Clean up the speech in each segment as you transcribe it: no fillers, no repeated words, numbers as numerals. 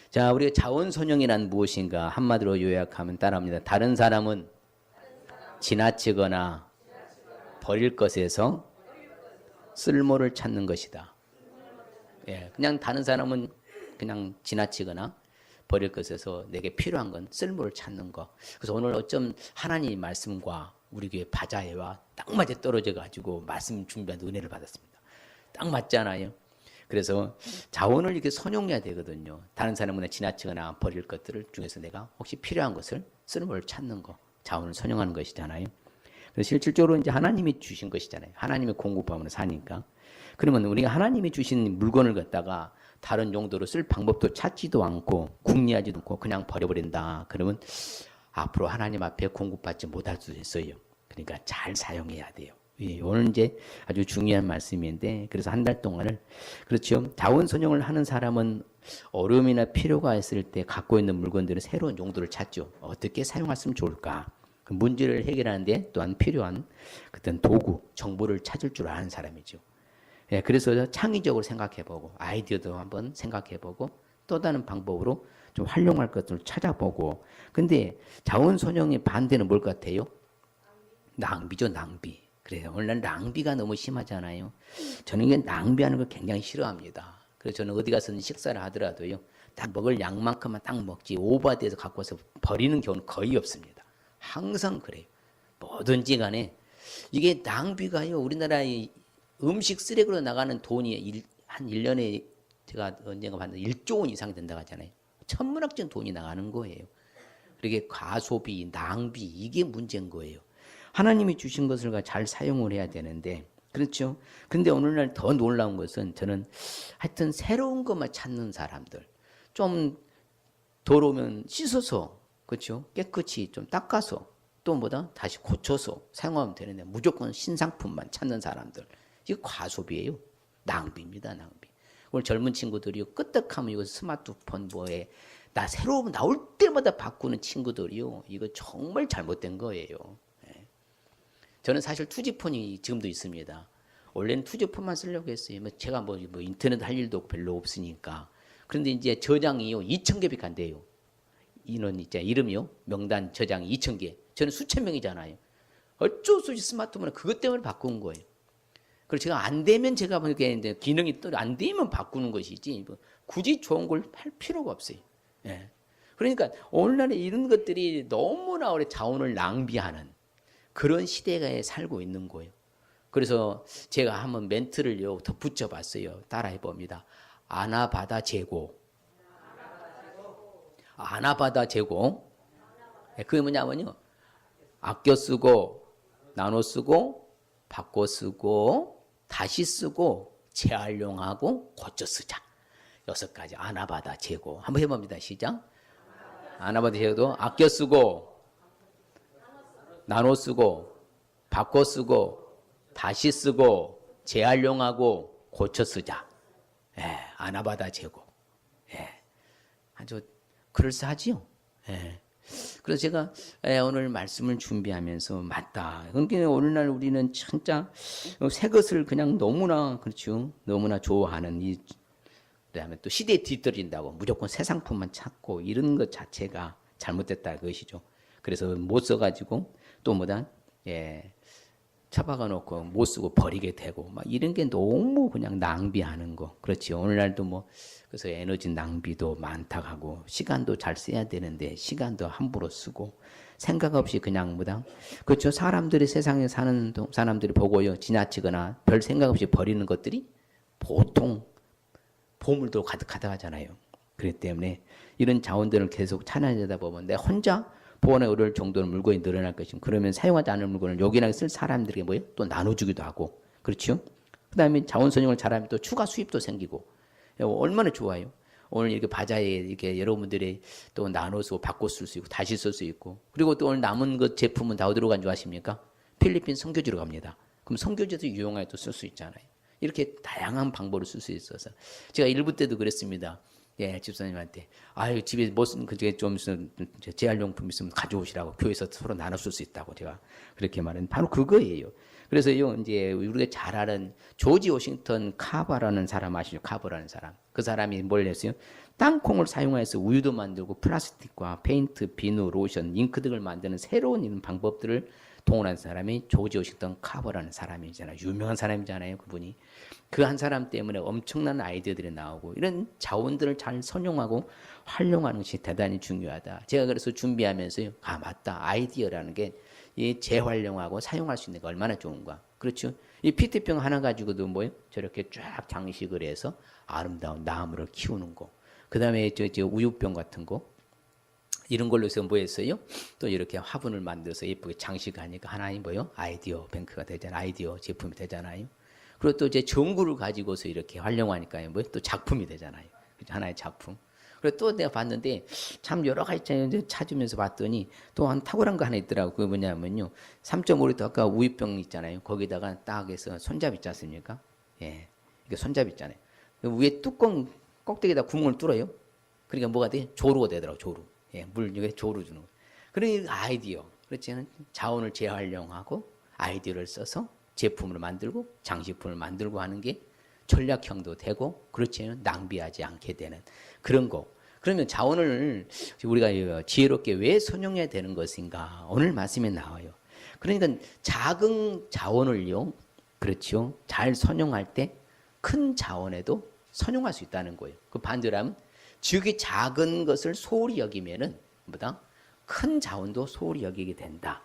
자, 우리가 자원선용이란 무엇인가 한마디로 요약하면 따라합니다. 다른 사람은 지나치거나 버릴 것에서 쓸모를 찾는 것이다. 예, 그냥 다른 사람은 그냥 지나치거나 버릴 것에서 내게 필요한 건 쓸모를 찾는 거. 그래서 오늘 어쩜 하나님 말씀과 우리 교회 바자회와 딱 맞아 떨어져 가지고 말씀 준비한 은혜를 받았습니다. 딱 맞잖아요. 그래서 자원을 이렇게 선용해야 되거든요. 다른 사람은 지나치거나 버릴 것들을 중에서 내가 혹시 필요한 것을 쓸모를 찾는 거, 자원을 선용하는 것이잖아요. 그래서 실질적으로 이제 하나님이 주신 것이잖아요. 하나님의 공급함으로 사니까. 그러면 우리가 하나님이 주신 물건을 갖다가 다른 용도로 쓸 방법도 찾지도 않고 궁리하지도 않고 그냥 버려버린다. 그러면 앞으로 하나님 앞에 공급받지 못할 수도 있어요. 그러니까 잘 사용해야 돼요. 오늘 이제 아주 중요한 말씀인데, 그래서 한 달 동안을, 그렇죠. 자원선용을 하는 사람은 어려움이나 필요가 있을 때 갖고 있는 물건들은 새로운 용도를 찾죠. 어떻게 사용했으면 좋을까? 그 문제를 해결하는데 또한 필요한 그런 도구, 정보를 찾을 줄 아는 사람이죠. 예, 그래서 창의적으로 생각해보고 아이디어도 한번 생각해보고 또 다른 방법으로 좀 활용할 것들을 찾아보고. 근데 자원선용의 반대는 뭘 같아요? 낭비죠, 낭비. 그래요. 오늘날 낭비가 너무 심하잖아요. 저는 이게 낭비하는 걸 굉장히 싫어합니다. 그래서 저는 어디 가서 식사를 하더라도요, 딱 먹을 양만큼만 딱 먹지 오버돼서 갖고 와서 버리는 경우는 거의 없습니다. 항상 그래요. 뭐든지 간에 이게 낭비가요, 우리나라의 음식 쓰레기로 나가는 돈이 한 1년에 제가 언젠가 봤는데 1조 원 이상 된다고 하잖아요. 천문학적 돈이 나가는 거예요. 그렇게 과소비, 낭비, 이게 문제인 거예요. 하나님이 주신 것을 잘 사용을 해야 되는데, 그렇죠? 근데 오늘날 더 놀라운 것은 저는 하여튼 새로운 것만 찾는 사람들, 좀 더러우면 씻어서, 그렇죠? 깨끗이 좀 닦아서 또 뭐다? 다시 고쳐서 사용하면 되는데 무조건 신상품만 찾는 사람들, 이거 과소비예요. 낭비입니다, 낭비. 오늘 젊은 친구들이 끄떡하면 이거 스마트폰 뭐에 나 새로 나올 때마다 바꾸는 친구들이요, 이거 정말 잘못된 거예요. 저는 사실 투지폰이 지금도 있습니다. 원래는 투지폰만 쓰려고 했어요. 제가 뭐 인터넷 할 일도 별로 없으니까. 그런데 이제 저장이요, 2,000개밖에 안 돼요. 인원 있잖아요. 이름이요, 명단 저장이 2,000개. 저는 수천 명이잖아요. 어쩔 수 없이 스마트폰을 그것 때문에 바꾼 거예요. 그리고 제가 안 되면 제가 보니까 이제 기능이 또 안 되면 바꾸는 것이지, 뭐 굳이 좋은 걸 할 필요가 없어요. 예. 그러니까 오늘날에 이런 것들이 너무나 오래 자원을 낭비하는 그런 시대에 살고 있는 거예요. 그래서 제가 한번 멘트를요 더 붙여봤어요. 따라해 봅니다. 아나바다 재고. 아나바다 재고. 그게 뭐냐면요, 아껴 쓰고 나눠 쓰고 바꿔 쓰고 다시 쓰고 재활용하고 고쳐 쓰자. 6가지 아나바다 재고. 한번 해봅니다. 시작. 아나바다 재고도 아껴 쓰고 나눠 쓰고 바꿔 쓰고 다시 쓰고 재활용하고 고쳐 쓰자. 예, 아나바다 재고. 예, 아주 그럴싸하지요. 예. 그래서 제가 오늘 말씀을 준비하면서 맞다. 그러니까 오늘날 우리는 진짜 새 것을 그냥 너무나, 그렇죠, 너무나 좋아하는 이, 그다음에 또 시대에 뒤떨어진다고 무조건 새 상품만 찾고 이런 것 자체가 잘못됐다 그것이죠. 그래서 못 써가지고 또 뭐다, 예, 처박아 놓고 못 쓰고 버리게 되고 막 이런 게 너무 그냥 낭비하는 거. 그렇지. 오늘날도 뭐 그래서 에너지 낭비도 많다고 하고 시간도 잘 써야 되는데 시간도 함부로 쓰고 생각 없이 그냥 뭐다, 그렇죠. 사람들이 세상에 사는 사람들이 보고요, 지나치거나 별 생각 없이 버리는 것들이 보통 보물도 가득하다 하잖아요. 그렇기 때문에 이런 자원들을 계속 찾아내다 보면 내 혼자 보관에 어려울 정도로 물건이 늘어날 것이고, 그러면 사용하지 않을 물건을 요긴하게 쓸 사람들에게 뭐예요? 또 나눠주기도 하고, 그렇죠? 그 다음에 자원선용을 잘하면 또 추가 수입도 생기고, 얼마나 좋아요. 오늘 이렇게 바자회에 이렇게 여러분들이 또 나눠서 바꿔 쓸 수 있고, 다시 쓸 수 있고, 그리고 또 오늘 남은 것 제품은 다 어디로 간 줄 아십니까? 필리핀 선교지로 갑니다. 그럼 선교지에서 유용하게 또 쓸 수 있잖아요. 이렇게 다양한 방법을 쓸 수 있어서. 제가 일부 때도 그랬습니다. 예, 집사님한테, 아유, 집에 뭐 쓰는, 그게 좀 재활용품 있으면 가져오시라고, 교회에서 서로 나눠 쓸 수 있다고 제가 그렇게 말은 바로 그거예요. 그래서요, 이제 우리가 잘 아는 조지 워싱턴 카버라는 사람 아시죠? 카버라는 사람. 그 사람이 뭘 했어요? 땅콩을 사용해서 우유도 만들고 플라스틱과 페인트, 비누, 로션, 잉크 등을 만드는 새로운 이런 방법들을 동원한 사람이 조지 워싱턴 카버라는 사람이잖아요. 유명한 사람이잖아요, 그분이. 그 한 사람 때문에 엄청난 아이디어들이 나오고 이런 자원들을 잘 선용하고 활용하는 것이 대단히 중요하다. 제가 그래서 준비하면서요, 아 맞다, 아이디어라는 게 이 재활용하고 사용할 수 있는 게 얼마나 좋은가. 그렇죠? 이 피트병 하나 가지고도 뭐요? 저렇게 쫙 장식을 해서 아름다운 나무를 키우는 거. 그 다음에 저 우유병 같은 거. 이런 걸로 해서 뭐 했어요? 또 이렇게 화분을 만들어서 예쁘게 장식하니까 하나의 뭐요? 아이디어 뱅크가 되잖아요. 아이디어 제품이 되잖아요. 그리고 또 이제 전구를 가지고서 이렇게 활용하니까 뭐요? 또 작품이 되잖아요. 하나의 작품. 그리고 또 내가 봤는데 참 여러 가지 찾으면서 봤더니 또 한 탁월한 거 하나 있더라고. 그게 뭐냐면요. 3.5리터 아까 우유병 있잖아요. 거기다가 딱 해서 손잡이 있지 않습니까? 예. 이게 손잡이 있잖아요. 위에 뚜껑 꼭대기에다 구멍을 뚫어요. 그러니까 뭐가 돼? 조루가 되더라고, 조루. 예, 물 이게 조루 주는 거. 그러니까 아이디어. 그렇지 않은 자원을 재활용하고 아이디어를 써서 제품을 만들고 장식품을 만들고 하는 게 전략형도 되고 그렇지 않은 낭비하지 않게 되는 그런 거. 그러면 자원을 우리가 지혜롭게 왜 선용해야 되는 것인가? 오늘 말씀에 나와요. 그러니까 작은 자원을요, 그렇죠? 잘 선용할 때 큰 자원에도 선용할 수 있다는 거예요. 그 반대로 하면 즉이 작은 것을 소홀히 여기면은 뭐다? 큰 자원도 소홀히 여기게 된다.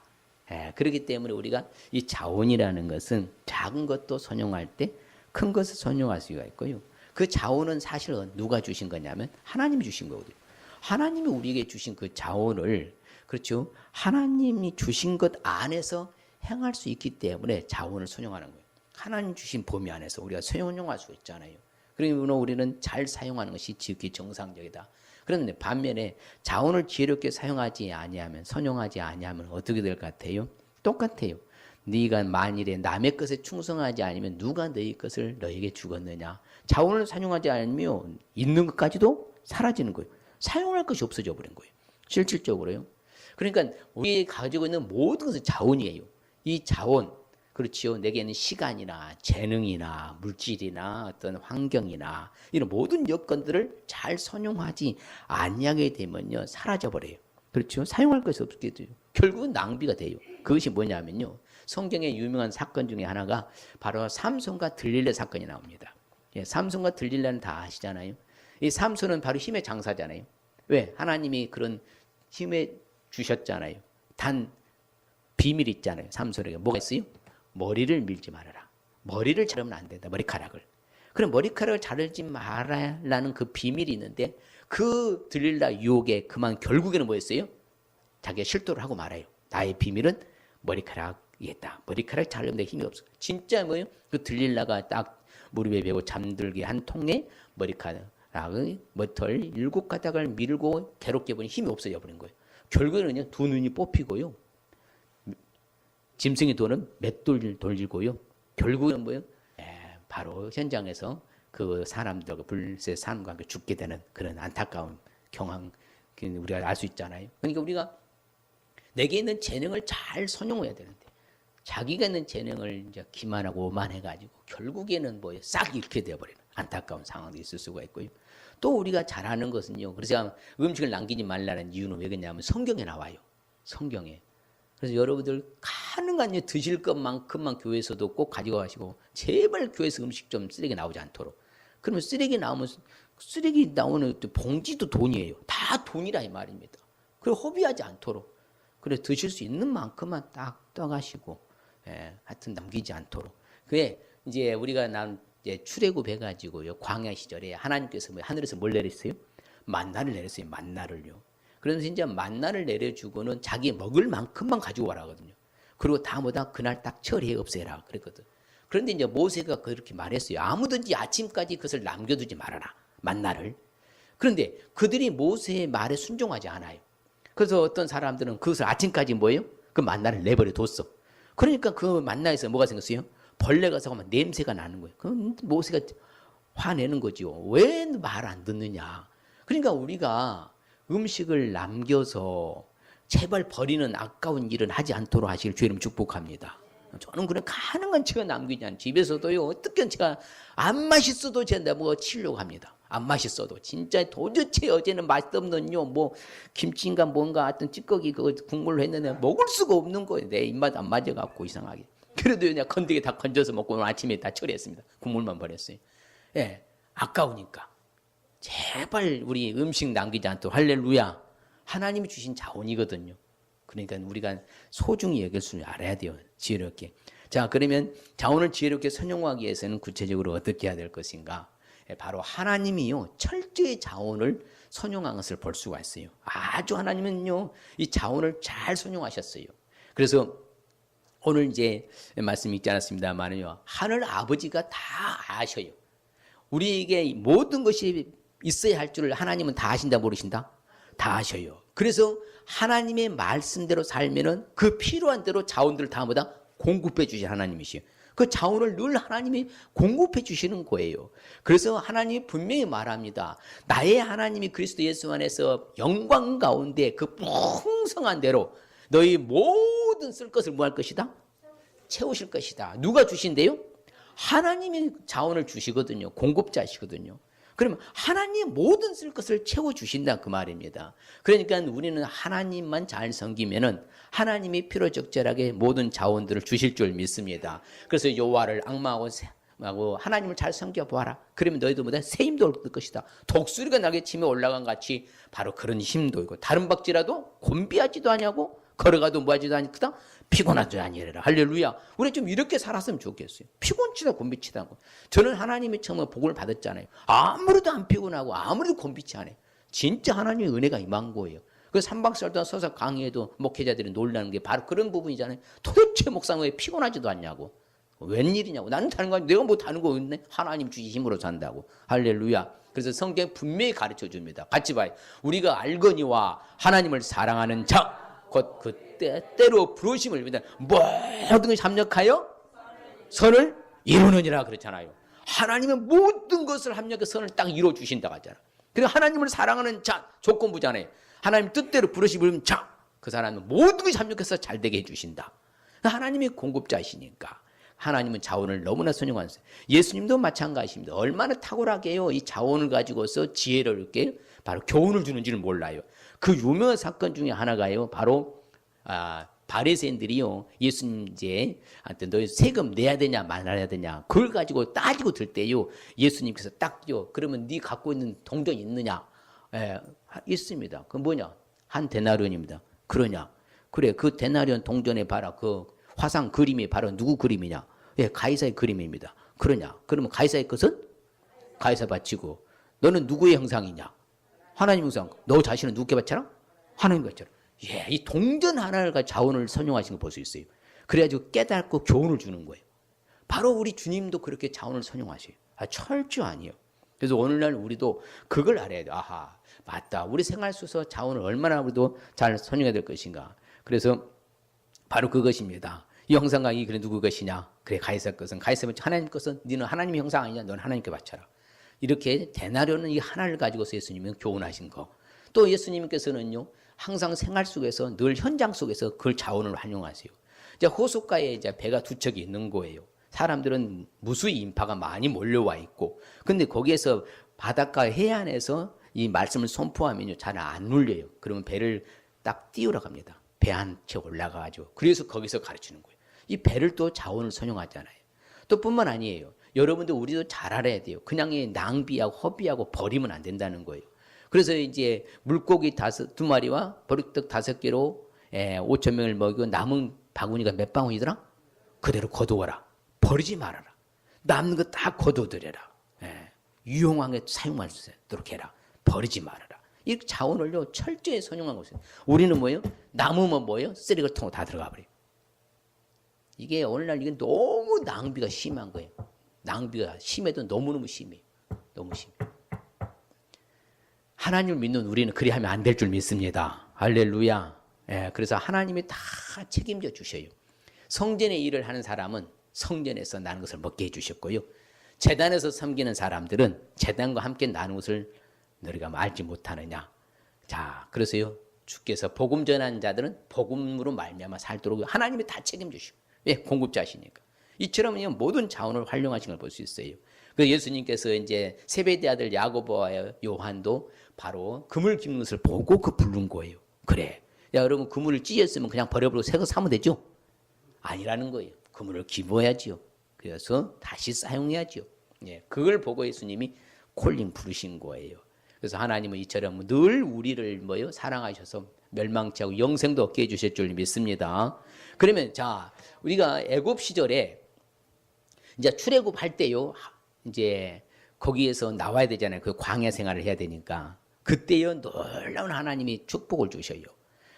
예, 그렇기 때문에 우리가 이 자원이라는 것은 작은 것도 선용할 때 큰 것을 선용할 수가 있고요. 그 자원은 사실 누가 주신 거냐면 하나님이 주신 거거든요. 하나님이 우리에게 주신 그 자원을, 그렇죠? 하나님이 주신 것 안에서 행할 수 있기 때문에 자원을 선용하는 거예요. 하나님 주신 범위 안에서 우리가 선용할 수 있잖아요. 그러면 우리는 잘 사용하는 것이 지극히 정상적이다. 그런데 반면에 자원을 지혜롭게 사용하지 아니하면, 선용하지 아니하면 어떻게 될 것 같아요? 똑같아요. 네가 만일에 남의 것에 충성하지 않으면 누가 너희 것을 너에게 주겠느냐. 자원을 사용하지 않으면 있는 것까지도 사라지는 거예요. 사용할 것이 없어져 버린 거예요. 실질적으로요. 그러니까 우리 가지고 있는 모든 것은 자원이에요. 이 자원, 그렇지요. 내게는 시간이나 재능이나 물질이나 어떤 환경이나 이런 모든 여건들을 잘 선용하지 아니하게 되면요, 사라져 버려요. 그렇죠. 사용할 것이 없게 돼요. 결국은 낭비가 돼요. 그것이 뭐냐면요, 성경의 유명한 사건 중에 하나가 바로 삼손과 들릴라 사건이 나옵니다. 예, 삼손과 들릴라는 다 아시잖아요. 이 삼손은 바로 힘의 장사잖아요. 왜? 하나님이 그런 힘에 주셨잖아요. 단 비밀이 있잖아요. 삼손에게 뭐가 있어요? 머리를 밀지 말아라. 머리를 자르면 안 된다. 머리카락을. 그럼 머리카락을 자르지 말아라는 그 비밀이 있는데 그 들릴라 유혹에 그만 결국에는 뭐였어요? 자기가 실토를 하고 말아요. 나의 비밀은 머리카락이겠다. 머리카락 자르면 내 힘이 없어. 진짜 뭐예요? 그 들릴라가 딱 무릎에 베고 잠들게 한 통에 머리카락의 머털 7가닥을 밀고 괴롭게 보니 힘이 없어져 버린 거예요. 결국에는 그냥 두 눈이 뽑히고요. 짐승이 도는 맷돌 돌리고요. 결국은 뭐예요? 바로 현장에서 그 사람들과 불새 사람과 함께 죽게 되는 그런 안타까운 경황 우리가 알 수 있잖아요. 그러니까 우리가 내게 있는 재능을 잘 선용해야 되는데 자기가 있는 재능을 이제 기만하고 오만해가지고 결국에는 뭐예요? 싹 잃게 되어버리는 안타까운 상황도 있을 수가 있고요. 또 우리가 잘 아는 것은요. 그래서 음식을 남기지 말라는 이유는 왜 그러냐면 성경에 나와요. 성경에. 그래서 여러분들 가능한 드실 것만큼만 교회에서도 꼭 가지고 가시고 제발 교회에서 음식 좀 쓰레기 나오지 않도록. 그러면 쓰레기 나오는 봉지도 돈이에요. 다 돈이라 이 말입니다. 그리고 허비하지 않도록. 그래 드실 수 있는 만큼만 딱 떠가시고, 하여튼 남기지 않도록. 그게 이제 우리가 이제 출애굽해가지고요. 광야 시절에 하나님께서 하늘에서 뭘 내렸어요? 만나를 내렸어요. 만나를요. 그래서 이제 만나를 내려주고는 자기 먹을 만큼만 가지고 와라거든요. 그리고 다 뭐다 그날 딱 처리해 없애라 그랬거든. 그런데 이제 모세가 그렇게 말했어요. 아무든지 아침까지 그것을 남겨두지 말아라. 만나를. 그런데 그들이 모세의 말에 순종하지 않아요. 그래서 어떤 사람들은 그것을 아침까지 뭐예요? 그 만나를 내버려 뒀어. 그러니까 그 만나에서 뭐가 생겼어요? 벌레가 사고 냄새가 나는 거예요. 그럼 모세가 화내는 거죠. 왜 말 안 듣느냐. 그러니까 우리가 음식을 남겨서 제발 버리는 아까운 일은 하지 않도록 하시길 주님 축복합니다. 저는 그냥 가능한 제가 남기지 않아요. 집에서도요, 어떻게 제가 안 맛있어도 제가 뭐 치려고 합니다. 안 맛있어도. 진짜 도대체 어제는 맛없는요, 뭐, 김치인가 뭔가 하여튼 찌꺼기 그 국물로 했는데 먹을 수가 없는 거예요. 내 입맛 안 맞아갖고 이상하게. 그래도 그냥 건더기 다 건져서 먹고 오늘 아침에 다 처리했습니다. 국물만 버렸어요. 예, 아까우니까. 제발 우리 음식 남기지 않도록 할렐루야. 하나님이 주신 자원이거든요. 그러니까 우리가 소중히 여길 줄 알아야 돼요. 지혜롭게. 자, 그러면 자원을 지혜롭게 선용하기 위해서는 구체적으로 어떻게 해야 될 것인가? 바로 하나님이요, 철저히 자원을 선용한 것을 볼 수가 있어요. 아주 하나님은요, 이 자원을 잘 선용하셨어요. 그래서 오늘 이제 말씀 있지 않았습니다만은요, 하늘 아버지가 다 아셔요. 우리에게 모든 것이 있어야 할 줄을 하나님은 다 아신다 모르신다? 다 아셔요. 그래서 하나님의 말씀대로 살면은 그 필요한 대로 자원들을 다 뭐다? 공급해 주신 하나님이시요. 그 자원을 늘 하나님이 공급해 주시는 거예요. 그래서 하나님이 분명히 말합니다. 나의 하나님이 그리스도 예수 안에서 영광 가운데 그 풍성한 대로 너희 모든 쓸 것을 뭐 할 것이다? 채우실 것이다. 누가 주신대요? 하나님이 자원을 주시거든요. 공급자시거든요. 그러면 하나님 모든 쓸 것을 채워주신다 그 말입니다. 그러니까 우리는 하나님만 잘 섬기면은 하나님이 필요적절하게 모든 자원들을 주실 줄 믿습니다. 그래서 여호와를 악마하고 하나님을 잘 섬겨보아라. 그러면 너희도 뭐다? 새 힘도 얻을 것이다. 독수리가 낙에 치며 올라간 같이 바로 그런 힘도 있고 다른 박지라도 곤비하지도 아니하고 걸어가도 뭐하지도 않거든? 피곤하지 아니하리라. 할렐루야. 우리 좀 이렇게 살았으면 좋겠어요. 피곤치다 곤비치다 않고. 저는 하나님이 처음에 복을 받았잖아요. 아무래도 안 피곤하고 아무래도 곤비치 않아요. 진짜 하나님의 은혜가 임한 거예요. 그 3박 4일 동안 서서 강의해도 목회자들이 놀라는 게 바로 그런 부분이잖아요. 도대체 목사는 왜 피곤하지도 않냐고. 웬일이냐고. 나는 다른 거 내가 뭐 다른 거 없네. 하나님 주신 힘으로 산다고. 할렐루야. 그래서 성경 분명히 가르쳐 줍니다. 같이 봐요. 우리가 알거니와 하나님을 사랑하는 자 곧 그 때로 부르심을 믿는 모든 것이 합력하여 선을 이루느니라 그렇잖아요. 하나님은 모든 것을 합력해 선을 딱 이루어 주신다고 하잖아. 그리고 하나님을 사랑하는 자 조건부잖아요. 하나님 뜻대로 부르시면 자 그 사람은 모든 것이 합력해서 잘 되게 해주신다. 하나님이 공급자이시니까 하나님은 자원을 너무나 선용하세요. 예수님도 마찬가지입니다. 얼마나 탁월하게요 이 자원을 가지고서 지혜를 이렇게 바로 교훈을 주는지를 몰라요. 그 유명한 사건 중에 하나가요. 바로 바리새인들이요 예수님 이제 한테 너 세금 내야 되냐 말아야 되냐 그걸 가지고 따지고 들 때요 예수님께서 딱요 그러면 네 갖고 있는 동전 있느냐? 있습니다. 그 뭐냐? 한 데나리온입니다. 그러냐? 그래 그 데나리온 동전에 봐라 그 화상 그림이 바로 누구 그림이냐? 가이사의 그림입니다. 그러냐? 그러면 가이사의 것은 가이사 바치고 너는 누구의 형상이냐? 하나님 형상. 너 자신은 누구께 바쳐라? 하나님 바쳐라. 이 동전 하나를 가지고 자원을 선용하신 걸 볼 수 있어요. 그래가지고 깨닫고 교훈을 주는 거예요. 바로 우리 주님도 그렇게 자원을 선용하셔요. 철저하니요. 그래서 오늘날 우리도 그걸 알아야 돼요. 아하, 맞다. 우리 생활 속에서 자원을 얼마나 우리도 잘 선용해야 될 것인가. 그래서 바로 그것입니다. 이 형상과 이 그래 누구 것이냐? 그래 가이사 것은 가이사 하나님 것은 너는 하나님의 형상 아니냐? 너는 하나님께 바쳐라. 이렇게 대나려는 이 하나를 가지고서 예수님은 교훈하신 거. 또 예수님께서는요 항상 생활 속에서 늘 현장 속에서 그걸 자원을 활용하세요. 이제 호숫가에 이제 배가 두 척이 있는 거예요. 사람들은 무수히 인파가 많이 몰려와 있고, 근데 거기에서 바닷가 해안에서 이 말씀을 선포하면요 잘 안 눌려요. 그러면 배를 딱 띄우러 갑니다. 배 한 채 올라가가지고 그래서 거기서 가르치는 거예요. 이 배를 또 자원을 선용하잖아요. 또 뿐만 아니에요. 여러분들 우리도 잘 알아야 돼요. 그냥 낭비하고 허비하고 버리면 안 된다는 거예요. 그래서 이제 물고기 2마리와 버릇떡 5개로 5천 명을 먹이고 남은 바구니가 몇 방울이더라? 그대로 거두어라. 버리지 말아라. 남는 거 다 거두어드려라. 유용하게 사용할 수 있도록 해라. 버리지 말아라. 이 자원을요 철저히 선용한 것이에요. 우리는 뭐예요? 남으면 뭐예요? 쓰레기통으로 다 들어가 버려요. 이게 오늘날 이게 너무 낭비가 심한 거예요. 낭비가 심해도 너무너무 심해요. 너무 심해요. 하나님을 믿는 우리는 그리 하면 안 될 줄 믿습니다. 할렐루야. 그래서 하나님이 다 책임져 주셔요. 성전의 일을 하는 사람은 성전에서 나는 것을 먹게 해주셨고요. 제단에서 섬기는 사람들은 제단과 함께 나는 것을 너희가 알지 못하느냐. 자, 그래서요 주께서 복음 전하는 자들은 복음으로 말미암아 살도록 하나님이 다 책임주시고 왜? 공급자시니까. 이처럼 모든 자원을 활용하신 걸 볼 수 있어요. 그래서 예수님께서 이제 세베대 아들 야고보와 요한도 바로 그물 깁는 것을 보고 그 부른 거예요. 그래. 야, 여러분 그물을 찢었으면 그냥 버려버리고 새 거 사면 되죠? 아니라는 거예요. 그물을 깁어야지요. 그래서 다시 사용해야지요. 예, 그걸 보고 예수님이 콜링 부르신 거예요. 그래서 하나님은 이처럼 늘 우리를 사랑하셔서 멸망치 않고 영생도 얻게 해주실 줄 믿습니다. 그러면 자, 우리가 애굽 시절에 이제 출애굽할 때요, 이제 거기에서 나와야 되잖아요. 그 광야 생활을 해야 되니까. 그때요, 놀라운 하나님이 축복을 주셔요.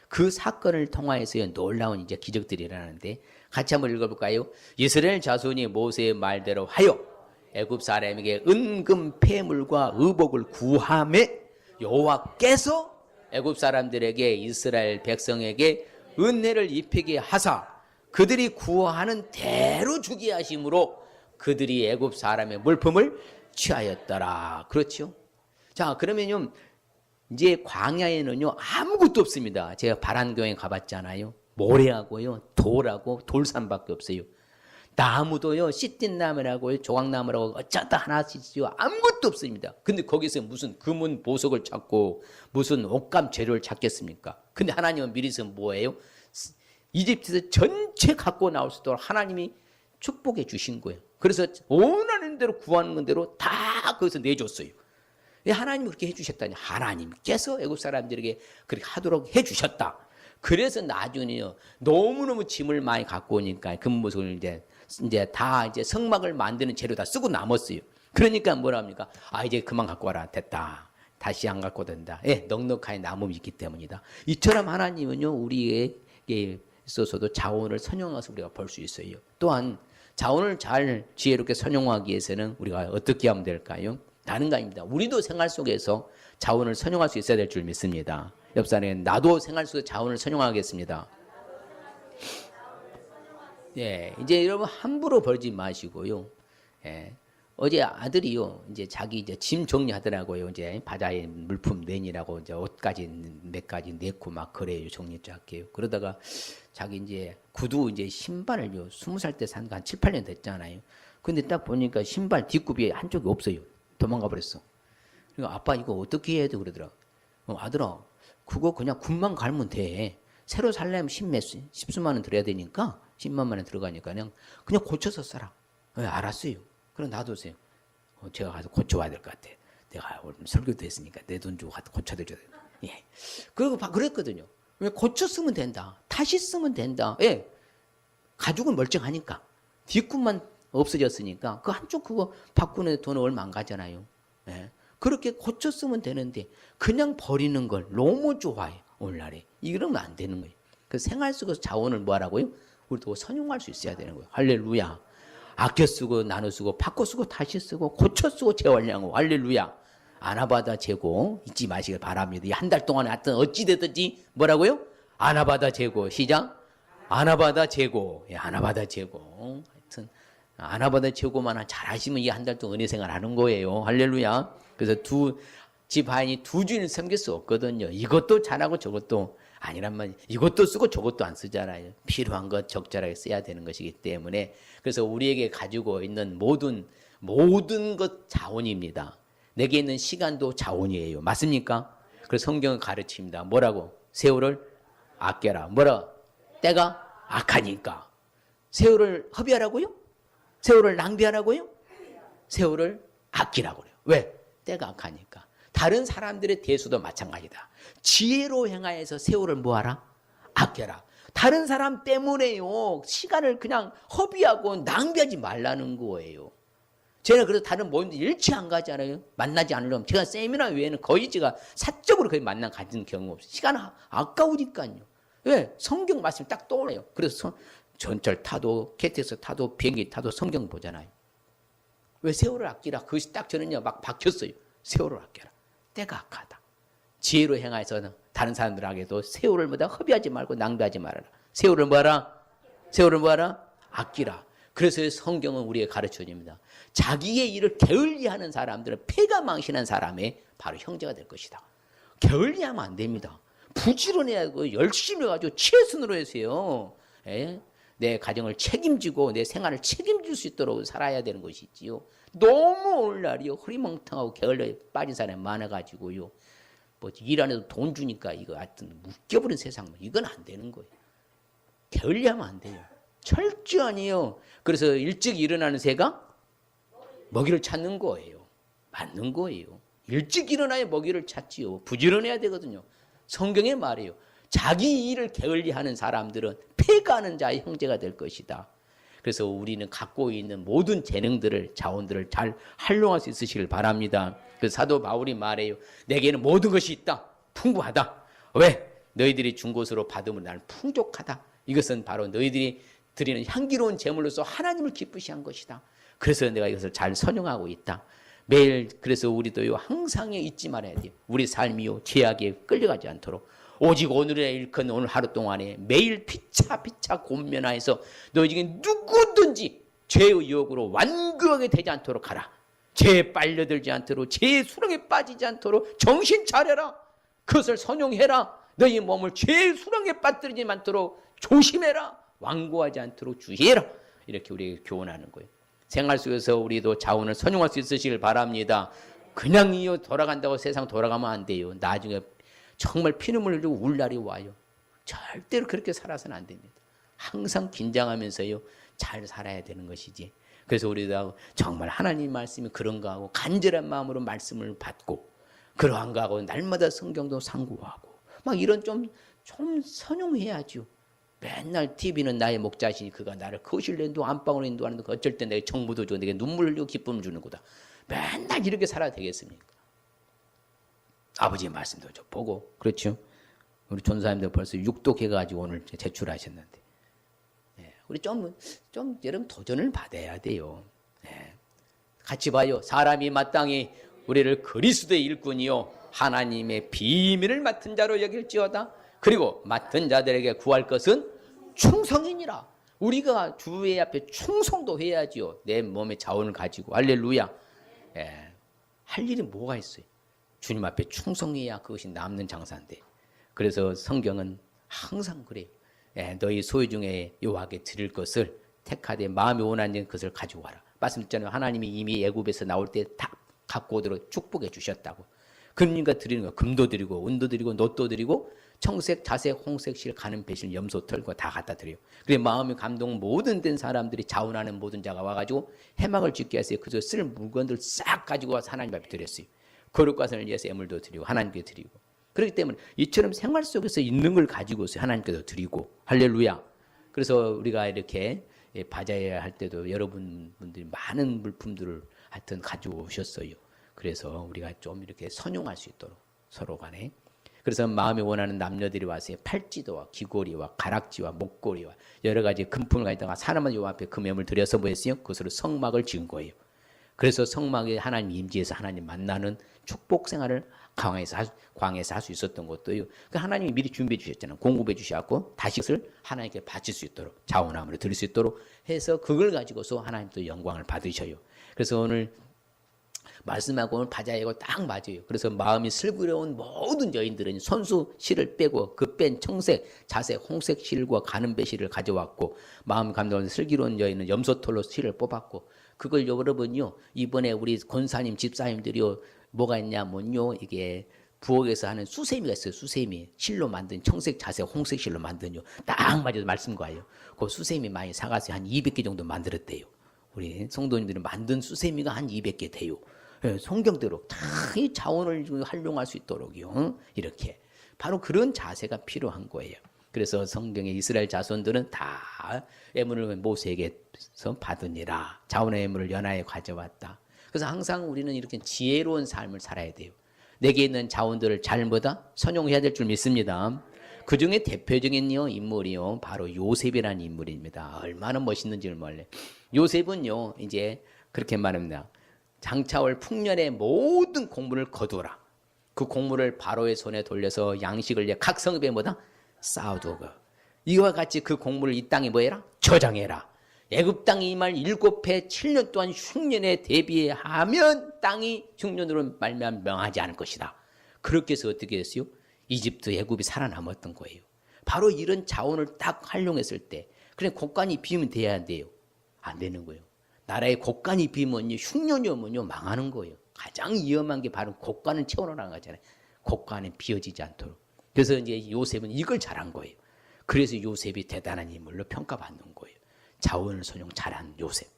그 사건을 통하여서요, 놀라운 이제 기적들이 일어나는데 같이 한번 읽어볼까요? 이스라엘 자손이 모세의 말대로 하여 애굽 사람에게 은금 폐물과 의복을 구하매 여호와께서 애굽 사람들에게 이스라엘 백성에게 은혜를 입히게 하사 그들이 구하는 대로 주게 하심으로 그들이 애굽 사람의 물품을 취하였더라. 그렇죠? 자, 그러면요, 이제 광야에는요 아무것도 없습니다. 제가 바란교에 가봤잖아요. 모래하고요, 돌하고 돌산밖에 없어요. 나무도요, 씨띠나무라고 조각나무라고 어쩌다 하나씩요, 아무것도 없습니다. 근데 거기서 무슨 금은 보석을 찾고 무슨 옷감 재료를 찾겠습니까? 근데 하나님은 미리서 뭐예요? 이집트에서 전체 갖고 나올 수 있도록 하나님이 축복해 주신 거예요. 그래서 원하는 대로 구하는 대로 다 거기서 내줬어요. 하나님이 그렇게 해주셨다니, 하나님께서 애굽 사람들에게 그렇게 하도록 해주셨다. 그래서 나중에요, 너무너무 짐을 많이 갖고 오니까 금보석을 이제 다 이제 성막을 만드는 재료 다 쓰고 남았어요. 그러니까 뭐라 합니까? 아, 이제 그만 갖고 와라. 됐다. 다시 안 갖고 된다. 예, 넉넉하게 남음이 있기 때문이다. 이처럼 하나님은요, 우리에게 있어서도 자원을 선용해서 우리가 볼 수 있어요. 또한 자원을 잘 지혜롭게 선용하기 위해서는 우리가 어떻게 하면 될까요? 다른 거 아닙니다. 우리도 생활 속에서 자원을 선용할 수 있어야 될 줄 믿습니다. 옆 사람은 나도 생활 속에서 자원을 선용하겠습니다. 예, 이제 여러분 함부로 벌지 마시고요. 예, 어제 아들이요, 이제 자기 이제 짐 정리하더라고요. 이제 바다에 물품 내니라고 이제 옷까지 몇 가지 내고 막 그래요. 정리 쫙 해요. 그러다가 자기 이제 구두 이제 신발을요, 20살 때 산 거 한 7, 8년 됐잖아요. 근데 딱 보니까 신발 뒷굽이 한쪽이 없어요. 도망가 버렸어. 그러니까 아빠 이거 어떻게 해야 돼? 그러더라. 아들아, 그거 그냥 굽만 갈면 돼. 새로 살려면 십수만 원 들어야 되니까 10만 원에 들어가니까 그냥 고쳐서 써라. 네, 알았어요. 그럼 놔두세요. 제가 가서 고쳐와야 될 것 같아. 내가 오늘 설교도 했으니까 내 돈 주고 가서 고쳐드려야 돼. 예. 그리고 그랬거든요. 왜 고쳐 쓰면 된다. 다시 쓰면 된다. 예. 가죽은 멀쩡하니까. 뒷굽만 없어졌으니까 그 한쪽 그거 바꾸는 돈 얼마 안 가잖아요. 예. 그렇게 고쳐 쓰면 되는데 그냥 버리는 걸 너무 좋아해. 오늘날에. 이러면 안 되는 거예요. 그 생활 속에서 자원을 뭐 하라고요? 우리도 선용할 수 있어야 되는 거예요. 할렐루야. 아껴 쓰고 나눠 쓰고 바꿔 쓰고 다시 쓰고 고쳐 쓰고 재활용하고 할렐루야. 아나바다 재고 잊지 마시길 바랍니다. 이 한 달 동안에 하여튼 어찌 됐든지 뭐라고요? 아나바다 재고. 시작. 아나바다 재고. 예, 아나바다 재고. 하여튼 아나바다 재고만 잘 하시면 이 한 달 동안 은혜 생활 하는 거예요. 할렐루야. 그래서 집 하인이 두 주인을 섬길 수 없거든요. 이것도 잘하고 저것도 아니란 말이에요. 이것도 쓰고 저것도 안 쓰잖아요. 필요한 것 적절하게 써야 되는 것이기 때문에 그래서 우리에게 가지고 있는 모든 것 자원입니다. 내게 있는 시간도 자원이에요. 맞습니까? 그래서 성경은 가르칩니다. 뭐라고? 세월을 아껴라. 뭐라? 때가 악하니까. 세월을 허비하라고요? 세월을 낭비하라고요? 세월을 아끼라고 그래요. 왜? 때가 악하니까. 다른 사람들의 대수도 마찬가지다. 지혜로 행하여서 세월을 뭐하라? 아껴라. 다른 사람 때문에요. 시간을 그냥 허비하고 낭비하지 말라는 거예요. 제가 그래서 다른 모임도 일치 안 가잖아요. 만나지 않으려면. 제가 세미나 외에는 거의 제가 사적으로 거의 가진 경우 없어요. 시간 아까우니까요. 왜? 성경 말씀이 딱 떠오르요. 그래서 전철 타도 KTX 타도 비행기 타도 성경 보잖아요. 왜 세월을 아끼라? 그것이 딱 저는요 막 박혔어요. 세월을 아껴라. 때가 악하다. 지혜로 행하여서 다른 사람들에게도 세월을 뭐다 허비하지 말고 낭비하지 말아라. 세월을 뭐하라? 세월을 뭐하라? 아끼라. 그래서 성경은 우리에게 가르쳐 줍니다. 자기의 일을 게을리하는 사람들은 패가 망신한 사람의 바로 형제가 될 것이다. 게을리하면 안 됩니다. 부지런해야 하고 열심히 해가지고 최선으로 해서요. 예? 내 가정을 책임지고 내 생활을 책임질 수 있도록 살아야 되는 것이지요. 너무 오늘날이요 흐리멍텅하고 게을러에 빠진 사람이 많아가지고요. 뭐 일 안 해도 돈 주니까 이거 하여튼 묶여버린 세상, 이건 안 되는 거예요. 게을리하면 안 돼요. 철저하니요. 그래서 일찍 일어나는 새가 먹이를 찾는 거예요. 맞는 거예요. 일찍 일어나야 먹이를 찾지요. 부지런해야 되거든요. 성경에 말해요. 자기 일을 게을리하는 사람들은 패가는 자의 형제가 될 것이다. 그래서 우리는 갖고 있는 모든 재능들을, 자원들을 잘 활용할 수 있으시길 바랍니다. 그 사도 바울이 말해요. 내게는 모든 것이 있다. 풍부하다. 왜? 너희들이 준 것으로 받으면 나는 풍족하다. 이것은 바로 너희들이 드리는 향기로운 제물로서 하나님을 기쁘시 한 것이다. 그래서 내가 이것을 잘 선용하고 있다. 매일 그래서 우리도요 항상 잊지 말아야 돼요. 우리 삶이요 죄악에 끌려가지 않도록 오직 오늘의 일큰 오늘 하루 동안에 매일 피차 곤면하여서 너희 중에 누구든지 죄의 유혹으로 완고하게 되지 않도록 하라. 죄에 빨려들지 않도록 죄의 수렁에 빠지지 않도록 정신 차려라. 그것을 선용해라. 너희 몸을 죄의 수렁에 빠뜨리지 않도록 조심해라. 완고하지 않도록 주의해라. 이렇게 우리에게 교훈하는 거예요. 생활 속에서 우리도 자원을 선용할 수 있으시길 바랍니다. 그냥 이어 돌아간다고 세상 돌아가면 안 돼요. 나중에 정말 피눈물 흘리고 울 날이 와요. 절대로 그렇게 살아서는 안 됩니다. 항상 긴장하면서요 잘 살아야 되는 것이지. 그래서 우리도 정말 하나님 말씀이 그런가 하고 간절한 마음으로 말씀을 받고 그러한가 하고 날마다 성경도 상고하고 막 이런 좀 선용해야죠. 맨날 TV는 나의 목자시니 그가 나를 거실내 인도 안방으로 인도하는데 어쩔 때 내가 정보도 주고 내게 눈물 흘리고 기쁨을 주는 거다. 맨날 이렇게 살아야 되겠습니까? 아버지의 말씀도 좀 보고 그렇죠. 우리 전사님들 벌써 6독 해가지고 오늘 제출하셨는데 우리 좀 여러분 도전을 받아야 돼요. 같이 봐요. 사람이 마땅히 우리를 그리스도의 일꾼이요 하나님의 비밀을 맡은 자로 여길지어다. 그리고 맡은 자들에게 구할 것은 충성이니라. 우리가 주의 앞에 충성도 해야지요. 내 몸의 자원을 가지고 할렐루야. 할 일이 뭐가 있어요? 주님 앞에 충성해야 그것이 남는 장사인데. 그래서 성경은 항상 그래요. 너희 소유 중에 여호와께 드릴 것을 택하되 마음이 원하는 것을 가지고 와라. 말씀드렸잖아요. 하나님이 이미 애굽에서 나올 때 다 갖고 오도록 축복해 주셨다고. 그러니까 드리는 거 금도 드리고 은도 드리고 놋도 드리고 청색, 자색, 홍색, 실, 가는 배실, 염소, 털과 다 갖다 드려요. 그래 마음이 감동 모든 된 사람들이 자원하는 모든 자가 와가지고 해막을 짓게 했어요. 그래서 쓸 물건들 싹 가지고 와서 하나님 앞에 드렸어요. 거룩과 선을 위해서 예물도 드리고 하나님께 드리고. 그렇기 때문에 이처럼 생활 속에서 있는 걸 가지고서 하나님께도 드리고 할렐루야. 그래서 우리가 이렇게 바자회 할 때도 여러분들이 많은 물품들을 하여튼 가지고 오셨어요. 그래서 우리가 좀 이렇게 선용할 수 있도록 서로 간에. 그래서 마음이 원하는 남녀들이 와서 팔찌도와 귀고리와 가락지와 목걸이와 여러 가지 금품을 가져다가 사람은 요 앞에 금염을 들여서 뭐 했어요? 그것으로 성막을 지은 거예요. 그래서 성막에 하나님 임재해서 하나님 만나는 축복 생활을 광에서 할 수 있었던 것도요. 그 하나님이 미리 준비해 주셨잖아요. 공급해 주셨고 다시 그것을 하나님께 바칠 수 있도록 자원함으로 드릴 수 있도록 해서 그걸 가지고서 하나님도 영광을 받으셔요. 그래서 오늘 말씀하고 오늘 바자회가 딱 맞아요. 그래서 마음이 슬그러운 모든 여인들은 손수 실을 빼고 그 뺀 청색, 자색, 홍색 실과 가는 배 실을 가져왔고 마음 감동하는 슬기로운 여인은 염소털로 실을 뽑았고 그걸 여러분요 이번에 우리 권사님 집사님들이요 뭐가 있냐면요 이게 부엌에서 하는 수세미가 있어요. 수세미 실로 만든 청색, 자색, 홍색 실로 만든요 딱 맞아서 말씀과요. 그 수세미 많이 사가서 한 200개 정도 만들었대요. 우리 성도님들은 만든 수세미가 한 200개 돼요. 성경대로 다 이 자원을 활용할 수 있도록요. 이렇게 바로 그런 자세가 필요한 거예요. 그래서 성경의 이스라엘 자손들은 다 예물을 모세에게서 받으니라. 자원의 예물을 연하에 가져왔다. 그래서 항상 우리는 이렇게 지혜로운 삶을 살아야 돼요. 내게 있는 자원들을 잘 뭐다? 선용해야 될 줄 믿습니다. 그 중에 대표적인 인물이요. 바로 요셉이라는 인물입니다. 얼마나 멋있는지를 몰라요. 요셉은요. 이제 그렇게 말합니다. 장차올 풍년의 모든 곡물을 거두어라. 그 곡물을 바로의 손에 돌려서 양식을 각 성읍에 뭐다? 쌓아두고 이와 같이 그 곡물을 이 땅에 뭐해라? 저장해라. 애굽 땅이 임할 7해 7년 동안 흉년에 대비하면 땅이 흉년으로 말미암아 명하지 않을 것이다. 그렇게 해서 어떻게 했어요? 이집트 애굽이 살아남았던 거예요. 바로 이런 자원을 딱 활용했을 때 그래 곳간이 비면 돼야 돼요. 안 되는 거예요. 나라의 곳간이 비면요 흉년이 오면요 망하는 거예요. 가장 위험한 게 바로 곳간을 채워놓으라는 거잖아요. 곳간에 비어지지 않도록. 그래서 이제 요셉은 이걸 잘한 거예요. 그래서 요셉이 대단한 인물로 평가받는 거예요. 자원을 선용 잘한 요셉.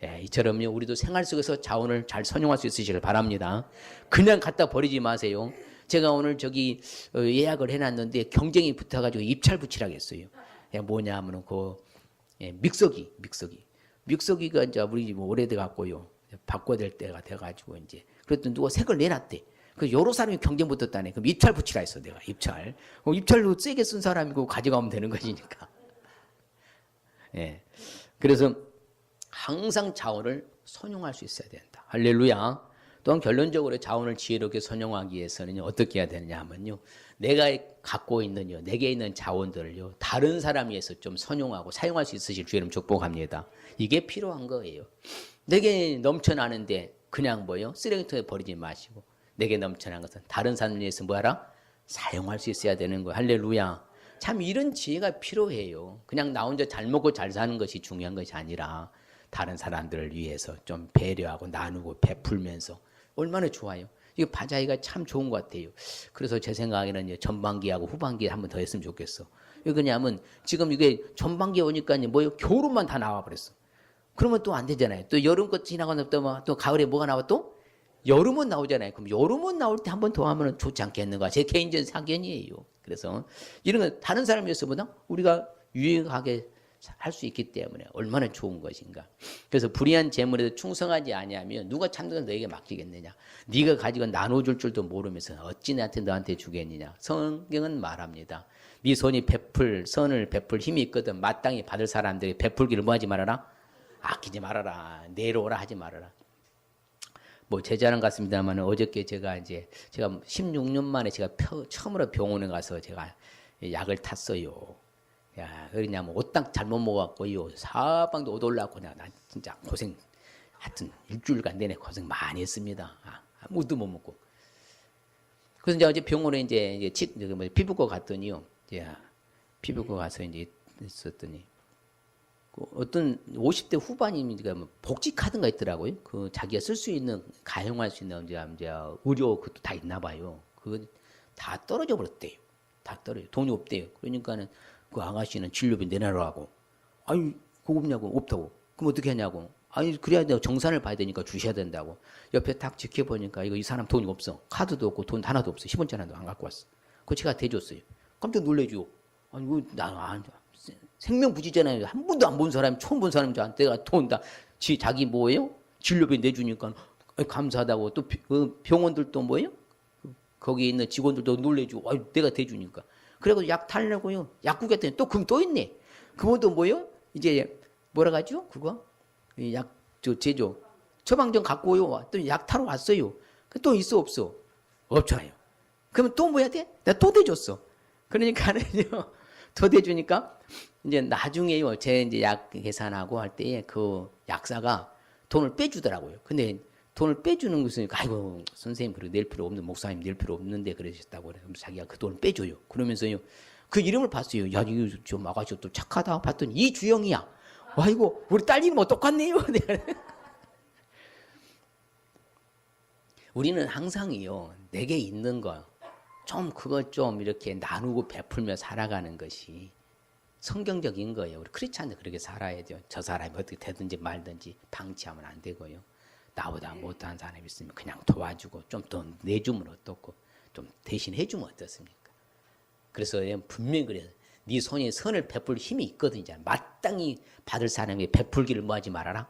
예, 이처럼요 우리도 생활 속에서 자원을 잘 선용할 수 있으시길 바랍니다. 그냥 갖다 버리지 마세요. 제가 오늘 저기 예약을 해놨는데 경쟁이 붙어가지고 입찰 붙이라고 했어요. 예, 뭐냐 하면은 믹서기가 이제 우리 집 오래돼 갖고요 바꿔야 될 때가 돼가지고 이제 그랬더니 누가 색을 내놨대. 그 여러 사람이 경쟁 붙었다네. 그럼 입찰 붙이라 했어 내가 입찰. 입찰로 세게 쓴 사람이고 가져가면 되는 것이니까. 예, 그래서 항상 자원을 선용할 수 있어야 된다. 할렐루야. 또한 결론적으로 자원을 지혜롭게 선용하기 위해서는 어떻게 해야 되느냐 하면요. 내가 갖고 있는 내게 있는 자원들을요. 다른 사람 위해서 좀 선용하고 사용할 수 있으실 주 이름 축복합니다. 이게 필요한 거예요. 내게 넘쳐나는데 그냥 쓰레기통에 버리지 마시고 내게 넘쳐난 것은 다른 사람 위해서 뭐하라? 사용할 수 있어야 되는 거예요. 할렐루야. 참 이런 지혜가 필요해요. 그냥 나 혼자 잘 먹고 잘 사는 것이 중요한 것이 아니라 다른 사람들을 위해서 좀 배려하고 나누고 베풀면서 얼마나 좋아요. 이거 바자이가 참 좋은 것 같아요. 그래서 제 생각에는 전반기하고 후반기에 한 번 더 했으면 좋겠어. 왜 그러냐면 지금 이게 전반기에 오니까 겨울만 다 나와버렸어. 그러면 또 안 되잖아요. 또 여름 것 지나고 또 가을에 뭐가 나와 또? 여름은 나오잖아요. 그럼 여름은 나올 때 한 번 더 하면 좋지 않겠는가? 제 개인적인 사견이에요. 그래서 이런 거 다른 사람 위해서보다 우리가 유익하게 할 수 있기 때문에 얼마나 좋은 것인가. 그래서 불의한 재물에도 충성하지 아니하면 누가 참되는 너에게 맡기겠느냐. 네가 가지고 나눠줄 줄도 모르면서 어찌 너한테 주겠느냐. 성경은 말합니다. 네 손이 선을 베풀 힘이 있거든 마땅히 받을 사람들이 베풀기를 뭐하지 말아라? 아끼지 말아라. 내려오라 하지 말아라. 제 자랑 같습니다만 어저께 제가 16년 만에 제가 처음으로 병원에 가서 제가 약을 탔어요. 야, 그러냐면 옷딱 잘못 먹었고요. 사방도 옷 올라왔고 나 진짜 고생 하여튼 일주일간 내내 고생 많이 했습니다. 아무것도 못 먹고. 그래서 어제 병원에 이제 피부과 갔더니요. 피부과 가서 이제 있었더니 어떤 50대 후반이니까 복지 카드가 있더라고요. 그 자기가 쓸 수 있는 가용할 수 있는 이제 의료 그것도 다 있나 봐요. 그거 다 떨어져 버렸대요. 다 떨어져. 돈이 없대요. 그러니까는 그 아가씨는 진료비 내놔라고. 아니 그거 없냐고. 없다고. 그럼 어떻게 하냐고. 아니 그래야 내가 정산을 봐야 되니까 주셔야 된다고. 옆에 딱 지켜보니까 이 사람 돈이 없어. 카드도 없고 돈 하나도 없어. 10원짜리 하나도 안 갖고 왔어. 그거 제가 대줬어요. 깜짝 놀래죠. 아니 생명부지잖아요. 한 번도 안 본 사람이 처음 본 사람이 내가 돈 다 자기 뭐예요? 진료비 내주니까 감사하다고. 또 병원들도 뭐예요? 거기 있는 직원들도 놀래주고 내가 대주니까. 그래서 약 달라고요. 약국에 했더니 그럼 또 있네. 그것도 뭐예요? 이제 뭐라 가죠? 그거 약 제조 처방전 갖고 오요. 또 약 타러 왔어요. 또 있어 없어? 없잖아요. 그러면 또 뭐 해야 돼? 내가 또 대줬어. 그러니까는요. 더 대주니까 이제 나중에요. 제 이제 약 계산하고 할 때에 그 약사가 돈을 빼주더라고요. 근데 돈을 빼주는 것은 아이고 선생님 그리고 낼 필요 없는 목사님 낼 필요 없는데 그러셨다고 그래서 자기가 그 돈을 빼줘요. 그러면서요. 그 이름을 봤어요. 야 이거 좀 아가씨 또 착하다. 봤더니 이주영이야. 아이고 우리 딸 이름 똑같네요. 우리는 항상이요. 내게 있는 거 좀 그것 좀 이렇게 나누고 베풀며 살아가는 것이 성경적인 거예요. 우리 크리스찬들 그렇게 살아야 돼요. 저 사람이 어떻게 되든지 말든지 방치하면 안 되고요. 나보다 못한 사람이 있으면 그냥 도와주고 좀 더 내주면 어떻고 좀 대신 해주면 어떻습니까? 그래서 분명히 그래요. 네 손이 선을 베풀 힘이 있거든요. 마땅히 받을 사람이 베풀기를 뭐하지 말아라?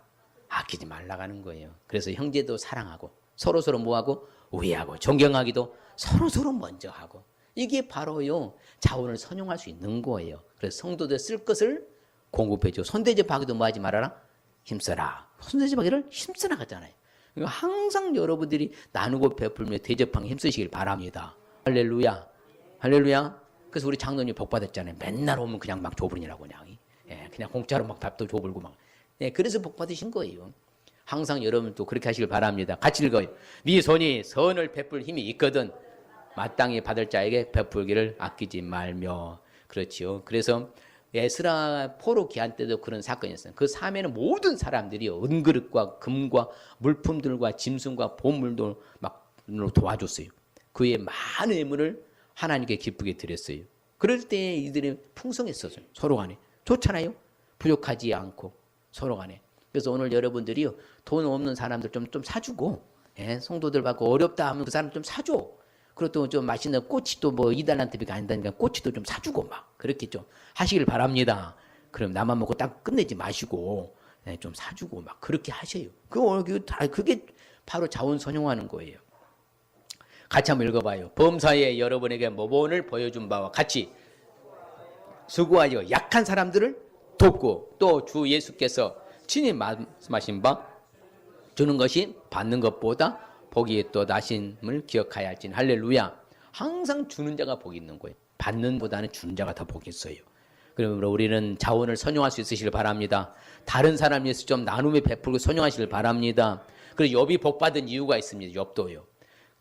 아끼지 말라가는 거예요. 그래서 형제도 사랑하고 서로서로 뭐하고 우애하고 존경하기도 서로서로 먼저 하고 이게 바로요 자원을 선용할 수 있는 거예요. 그래서 성도들 쓸 것을 공급해줘. 손대접하기도 뭐하지 말아라? 힘써라. 손대접하기를 힘쓰라 하잖아요. 그러니까 항상 여러분들이 나누고 베풀며 대접하기 힘쓰시길 바랍니다. 할렐루야. 할렐루야. 그래서 우리 장로님 복 받았잖아요. 맨날 오면 그냥 막 줘버리라고 그냥 공짜로 막 밥도 줘버리고 막. 그래서 복 받으신 거예요. 항상 여러분도 그렇게 하시길 바랍니다. 같이 읽어요. 네 손이 선을 베풀 힘이 있거든 마땅히 받을 자에게 베풀기를 아끼지 말며. 그렇지요. 그래서 에스라 포로 귀환 때도 그런 사건이 있어요. 그 사면은 모든 사람들이 은그릇과 금과 물품들과 짐승과 보물들 막 도와줬어요. 그의 많은 예물을 하나님께 기쁘게 드렸어요. 그럴 때 이들이 풍성했었어요. 서로 간에. 좋잖아요. 부족하지 않고 서로 간에. 그래서 오늘 여러분들이요, 돈 없는 사람들 좀 사주고, 예, 성도들 받고 어렵다 하면 그 사람 좀 사줘. 그리고 또 좀 맛있는 꼬치도 뭐 2달란트비가 아니다니까 꼬치도 좀 사주고 막 그렇게 좀 하시길 바랍니다. 그럼 나만 먹고 딱 끝내지 마시고, 예, 좀 사주고 막 그렇게 하셔요. 그게 바로 자원선용하는 거예요. 같이 한번 읽어봐요. 범사에 여러분에게 모본을 보여준 바와 같이 수고하여 약한 사람들을 돕고 또 주 예수께서 친히 말씀하신 바 주는 것이 받는 것보다 복이 또 나심을 기억하여 할지니 할렐루야. 항상 주는 자가 복이 있는 거예요. 받는 보다는 주는 자가 더 복이 있어요. 그러므로 우리는 자원을 선용할 수 있으시길 바랍니다. 다른 사람 위해서 좀 나눔에 베풀고 선용하시길 바랍니다. 그리고 욥이 복받은 이유가 있습니다. 욥도요.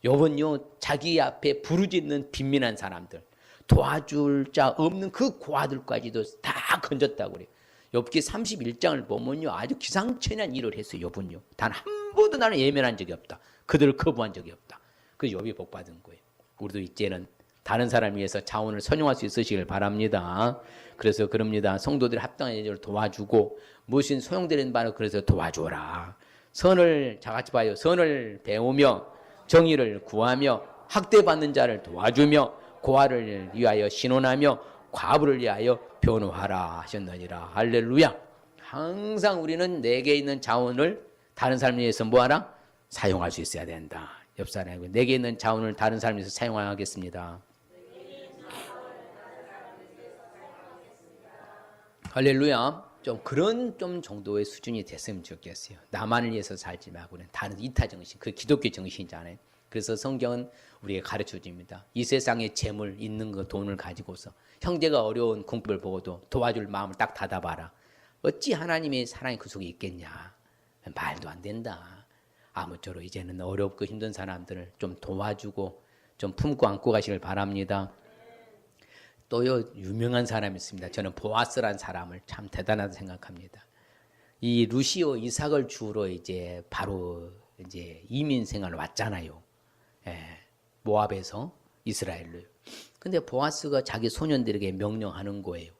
욥은요, 자기 앞에 부르짖는 빈민한 사람들, 도와줄 자 없는 그 고아들까지도 다 건졌다고 그래요. 욥기 31장을 보면요, 아주 기상천외한 일을 했어요. 욥은요, 단 한 번도 나는 예면한 적이 없다. 그들을 거부한 적이 없다. 그래서 욥이 복받은 거예요. 우리도 이제는 다른 사람 위해서 자원을 선용할 수 있으시길 바랍니다. 그래서 그럽니다. 성도들이 합당한 일을 도와주고 무엇인 소용되는 바를 그래서 도와줘라. 선을 자같이 봐요. 선을 배우며 정의를 구하며 학대받는 자를 도와주며 고아를 위하여 신원하며 과부를 위하여 변호하라 하셨느니라. 할렐루야. 항상 우리는 내게 있는 자원을 다른 사람을 위해서 뭐하라? 사용할 수 있어야 된다. 옆 사람에게 내게 있는 자원을 다른 사람을 위해서 사용하겠습니다. 할렐루야. 좀 그런 좀 정도의 수준이 됐으면 좋겠어요. 나만을 위해서 살지 말고는 다른 이타 정신, 그 기독교 정신이잖아요. 그래서 성경은 우리에게 가르쳐 줍니다. 이 세상에 재물 있는 거 돈을 가지고서 형제가 어려운 궁핍을 보고도 도와줄 마음을 딱 닫아봐라. 어찌 하나님의 사랑이 그 속에 있겠냐. 말도 안 된다. 아무쪼록 이제는 어렵고 힘든 사람들을 좀 도와주고 좀 품고 안고 가시길 바랍니다. 또요, 유명한 사람이 있습니다. 저는 보아스란 사람을 참 대단하다 생각합니다. 이 루시오 이삭을 주로 이제 바로 이제 이민 생활을 왔잖아요. 예, 모압에서 이스라엘로. 근데 보아스가 자기 소년들에게 명령하는 거예요.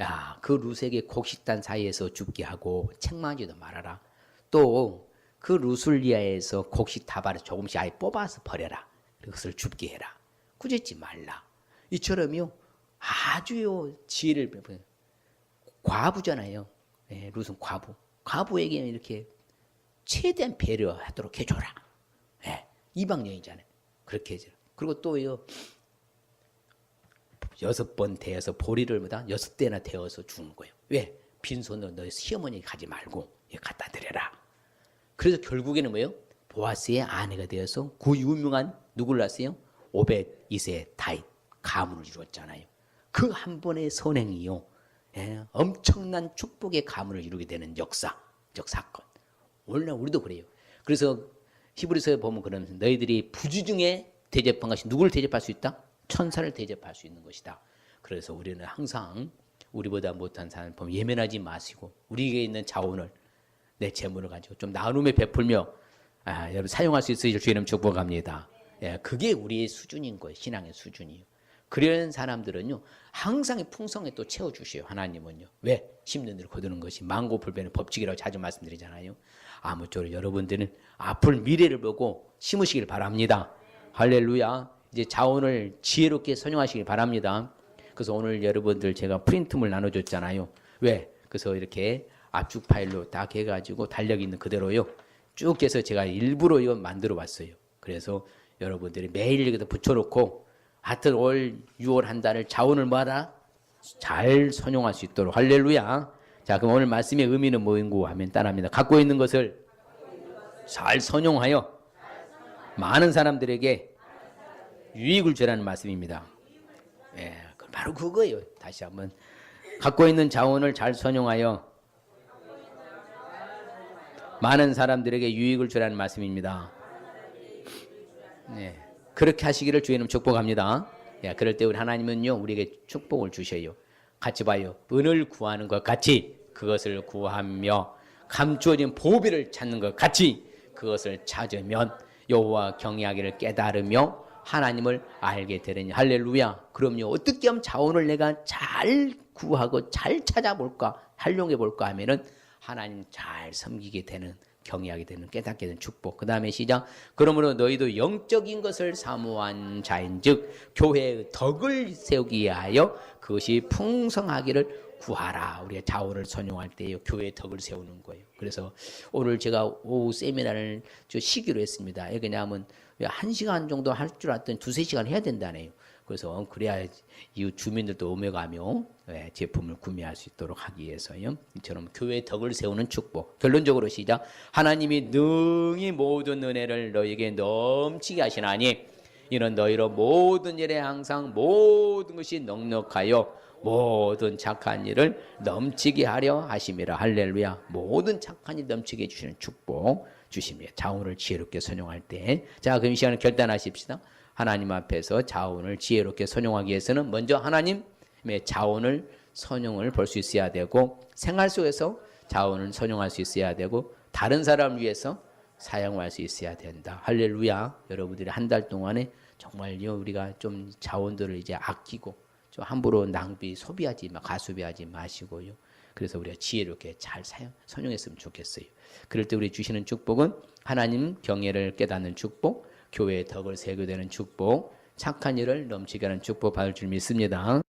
야, 그 룻에게 곡식단 사이에서 죽게 하고 책망하지도 말아라. 또 그 루술리아에서 곡식 다발을 조금씩 아예 뽑아서 버려라. 그것을 죽게 해라. 꾸짖지 말라. 이처럼요, 아주요 지혜를 과부잖아요. 예, 룻은 과부. 과부에게 이렇게 최대한 배려하도록 해줘라. 예, 이방 여인이잖아요. 그렇게 해줘. 그리고 또요, 6번 대어서 보리를 보다 6대나 대어서 주는 거예요. 왜? 빈손으로 너희 시어머니 가지 말고 갖다 드려라. 그래서 결국에는 뭐예요? 보아스의 아내가 되어서 그 유명한 누굴 낳았어요? 오벳 2세 다윗 가문을 이루었잖아요. 그 한 번의 선행이요, 예, 엄청난 축복의 가문을 이루게 되는 역사적 사건. 오늘날 우리도 그래요. 그래서 히브리서에 보면 그러면서 너희들이 부지중에 대접한 것이 누구를 대접할 수 있다? 천사를 대접할 수 있는 것이다. 그래서 우리는 항상 우리보다 못한 사람 보면 예면하지 마시고 우리에게 있는 자원을, 내 재물을 가지고 좀 나눔에 베풀며 여러분 사용할 수 있으실 주님 축복합니다. 예, 그게 우리의 수준인 거예요. 신앙의 수준이요. 그런 사람들은요, 항상 풍성에 또 채워주셔요. 하나님은요. 왜? 심는 대로 거두는 것이 만고불변의 법칙이라고 자주 말씀드리잖아요. 아무쪼록 여러분들은 앞을 미래를 보고 심으시길 바랍니다. 할렐루야. 이제 자원을 지혜롭게 선용하시길 바랍니다. 그래서 오늘 여러분들 제가 프린트물 나눠줬잖아요. 왜? 그래서 이렇게 압축 파일로 딱 해가지고 달력 있는 그대로요, 쭉 해서 제가 일부러 이거 만들어 봤어요. 그래서 여러분들이 매일 여기다 붙여놓고 하여튼 올 6월 한 달을 자원을 뭐하라? 잘 선용할 수 있도록. 할렐루야. 자, 그럼 오늘 말씀의 의미는 뭐인고 하면 따라합니다. 갖고 있는 것을 잘 선용하여 많은 사람들에게 유익을 주라는 말씀입니다. 예, 바로 그거예요. 다시 한번 갖고 있는 자원을 잘 선용하여 많은 사람들에게 유익을 주라는 말씀입니다. 네, 그렇게 하시기를 주의 이름 축복합니다. 예, 그럴 때 우리 하나님은요, 우리에게 축복을 주셔요. 같이 봐요. 은을 구하는 것 같이 그것을 구하며 감추어진 보배를 찾는 것 같이 그것을 찾으면 여호와 경외하기를 깨달으며 하나님을 알게 되느니. 할렐루야. 그럼요. 어떻게 하면 자원을 내가 잘 구하고 잘 찾아볼까, 활용해 볼까 하면은 하나님 잘 섬기게 되는, 경외하게 되는, 깨닫게 되는 축복. 그 다음에 시작. 그러므로 너희도 영적인 것을 사모한 자인즉 교회의 덕을 세우기 위하여 그것이 풍성하기를 구하라. 우리가 자원을 선용할 때 교회의 덕을 세우는 거예요. 그래서 오늘 제가 오후 세미나를 시기로 했습니다. 왜냐하면 1시간 정도 할 줄 알았더니 2-3시간 해야 된다네요. 그래서 그래야 이웃 주민들도 오며가며 제품을 구매할 수 있도록 하기 위해서요. 이처럼 교회의 덕을 세우는 축복. 결론적으로 시작. 하나님이 능히 모든 은혜를 너희에게 넘치게 하시나니 이는 너희로 모든 일에 항상 모든 것이 넉넉하여 모든 착한 일을 넘치게 하려 하심이라. 할렐루야. 모든 착한 일 넘치게 해주시는 축복 주십니다. 자원을 지혜롭게 선용할 때. 자, 그럼 이 시간을 결단하십시다. 하나님 앞에서 자원을 지혜롭게 선용하기 위해서는 먼저 하나님의 자원을 선용을 볼 수 있어야 되고, 생활 속에서 자원을 선용할 수 있어야 되고, 다른 사람을 위해서 사용할 수 있어야 된다. 할렐루야. 여러분들이 한 달 동안에 정말요 우리가 좀 자원들을 이제 아끼고 좀 함부로 소비하지 마시고요. 그래서 우리가 지혜롭게 잘 선용했으면 좋겠어요. 그럴 때 우리 주시는 축복은 하나님 경외를 깨닫는 축복, 교회의 덕을 세우게 되는 축복, 착한 일을 넘치게 하는 축복 받을 줄 믿습니다.